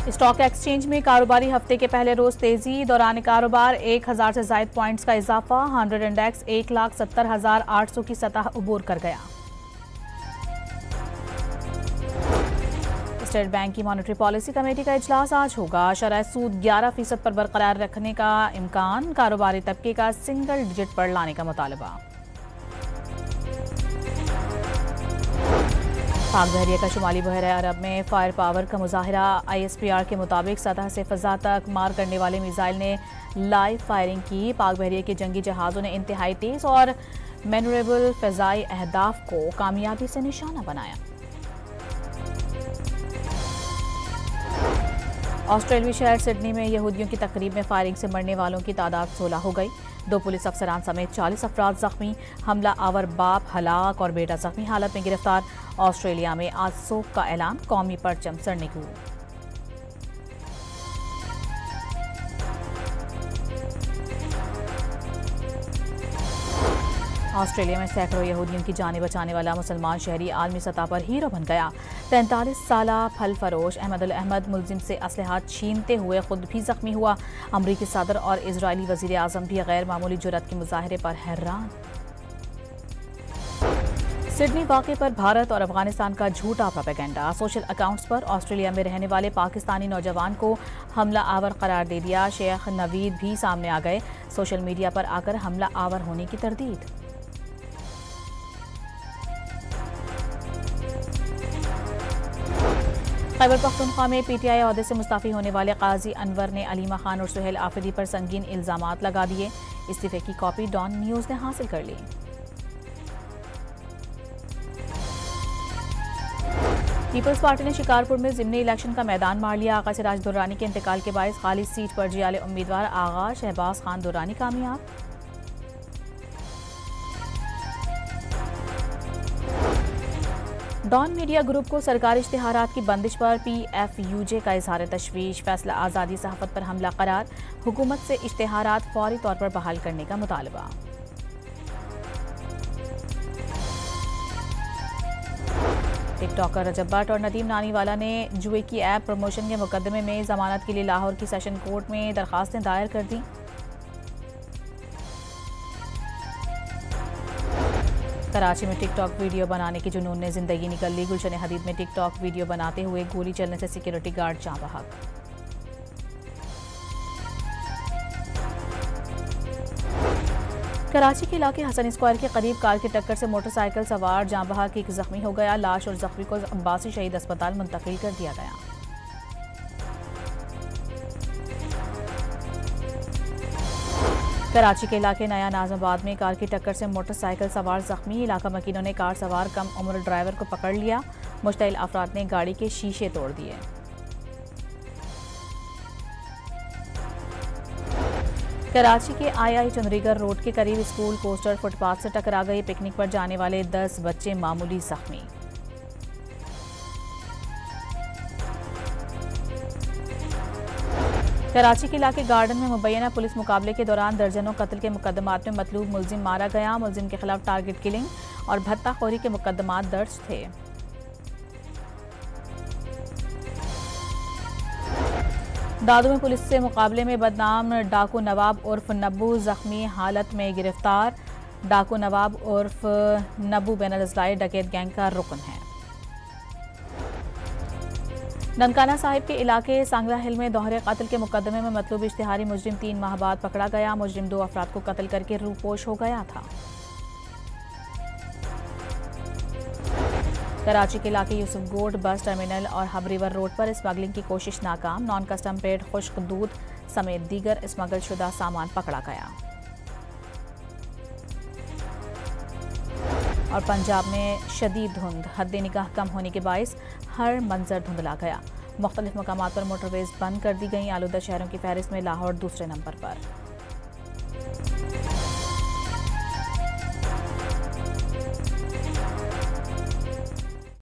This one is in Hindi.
स्टॉक एक्सचेंज में कारोबारी हफ्ते के पहले रोज तेजी। दौरान कारोबार 1000 से ज्यादा पॉइंट्स का इजाफा। 100 इंडेक्स 1,70,800 की सतह उबूर कर गया। स्टेट बैंक की मॉनेटरी पॉलिसी कमेटी का इजलास आज होगा। शरह सूद 11% पर बरकरार रखने का इम्कान। कारोबारी तबके का सिंगल डिजिट पर लाने का मुतालबा। पाक बहरिया का शुमाली बहरा अरब में फायर पावर का मुजाहरा। ISPR के मुताबिक सतह से फजा तक मार करने वाले मिसाइल ने लाइव फायरिंग की। पाक बहरिया के जंगी जहाज़ों ने इंतहाई तेज और मैनूरेबल फ़िज़ाई अहदाफ को कामयाबी से निशाना बनाया। ऑस्ट्रेलियाई शहर सिडनी में यहूदियों की तकरीब में फायरिंग से मरने वालों की तादाद 16 हो गई। 2 पुलिस अफसरान समेत 40 अफराद जख्मी। हमला आवर बाप हलाक और बेटा जख्मी हालत में गिरफ्तार। ऑस्ट्रेलिया में आज सोग का ऐलान। कौमी परचम सरनिगू। ऑस्ट्रेलिया में सैकड़ों यहूदियों की जानें बचाने वाला मुसलमान शहरी आलमी सतह पर हीरो बन गया। 43 साला फल फरोश अहमद अल अहमद मुलजिम से असलहा छीनते हुए खुद भी जख्मी हुआ। अमरीकी सदर और इजरायली वजीर आजम भी गैर मामूली जुर्रत के मुजाहरे पर हैरान। सिडनी वाक़े पर भारत और अफगानिस्तान का झूठा प्रोपेगेंडा। सोशल अकाउंट्स पर ऑस्ट्रेलिया में रहने वाले पाकिस्तानी नौजवान को हमला आवर करार दे दिया। शेख नवीद भी सामने आ गए। सोशल मीडिया पर आकर हमला आवर होने की तरदीद। खैबर पख्तूनख्वा में PTI ओहदे से मुस्तफ़ी होने वाले काजी अनवर ने अलीमा खान और सुहेल आफिदी पर संगीन इल्जामात लगा दिए। इस्तीफे की कॉपी डॉन न्यूज़ ने हासिल कर ली। पीपल्स पार्टी ने शिकारपुर में ज़िमनी इलेक्शन का मैदान मार लिया। आगा सिराज दुर्रानी के इंतकाल के बायस खाली सीट पर जियाले उम्मीदवार आगा शहबाज खान दुर्रानी कामयाब। डॉन मीडिया ग्रुप को सरकारी इश्तिहारात की बंदिश पर PFUJ का इजहार तशवीश। फैसला आज़ादी सहाफ़त पर हमला करार। हुकूमत से इश्तिहारात फौरी तौर पर बहाल करने का मुतालबा। टिकटॉकर रजब भट्ट और नदीम नानीवाला ने जुए की ऐप प्रमोशन के मुकदमे में जमानत के लिए लाहौर की सेशन कोर्ट में दरखास्तें दायर कर दी। कराची में टिकटॉक वीडियो बनाने की जुनून ने जिंदगी निकल ली। गुलशन हदीद में टिकटॉक वीडियो बनाते हुए गोली चलने से सिक्योरिटी गार्ड जाँ बहक। कराची के इलाके हसन स्क्वायर के करीब कार की टक्कर से मोटरसाइकिल सवार जाँ बहक। एक जख्मी हो गया। लाश और जख्मी को अब्बासी शहीद अस्पताल मुंतकिल कर दिया गया। कराची के इलाके नया नाजमाबाद में कार की टक्कर से मोटरसाइकिल सवार जख्मी। इलाका मकीनों ने कार सवार कम उम्र ड्राइवर को पकड़ लिया। मुश्तइल अफराद ने गाड़ी के शीशे तोड़ दिए। कराची के II चंद्रीगढ़ रोड के करीब स्कूल पोस्टर फुटपाथ से टकरा गई। पिकनिक पर जाने वाले 10 बच्चे मामूली जख्मी। कराची के इलाके गार्डन में मुबैना पुलिस मुकाबले के दौरान दर्जनों कत्ल के मुकदमात में मतलूब मुलजिम मारा गया। मुलजिम के खिलाफ टारगेट किलिंग और भत्ताखोरी के मुकदमात दर्ज थे। दादू में पुलिस से मुकाबले में बदनाम डाकू नवाब उर्फ नब्बू जख्मी हालत में गिरफ्तार। डाकू नवाब उर्फ नब्बू बेनज़लाई डकैत गैंग का रुकन है। ननकाना साहिब के इलाके सांगला हिल में दोहरे कत्ल के मुकदमे में मतलूब इश्तिहारी मुजरिम 3 माह बाद पकड़ा गया। मुजरिम 2 अफराद को कत्ल करके रूपोश हो गया था। कराची के इलाके यूसुफ गोड बस टर्मिनल और हब रिवर रोड पर स्मगलिंग की कोशिश नाकाम। नॉन कस्टम पेड खुश्क दूध समेत दीगर स्मगल शुदा सामान पकड़ा गया। और पंजाब में शदीद धुंध। हद निगाह कम होने के बायस हर मंजर धुंधला गया। मुख्तलिफ मकामात पर मोटरवेज बंद कर दी गई। आलूदा शहरों की फहरिस्त में लाहौर दूसरे नंबर पर।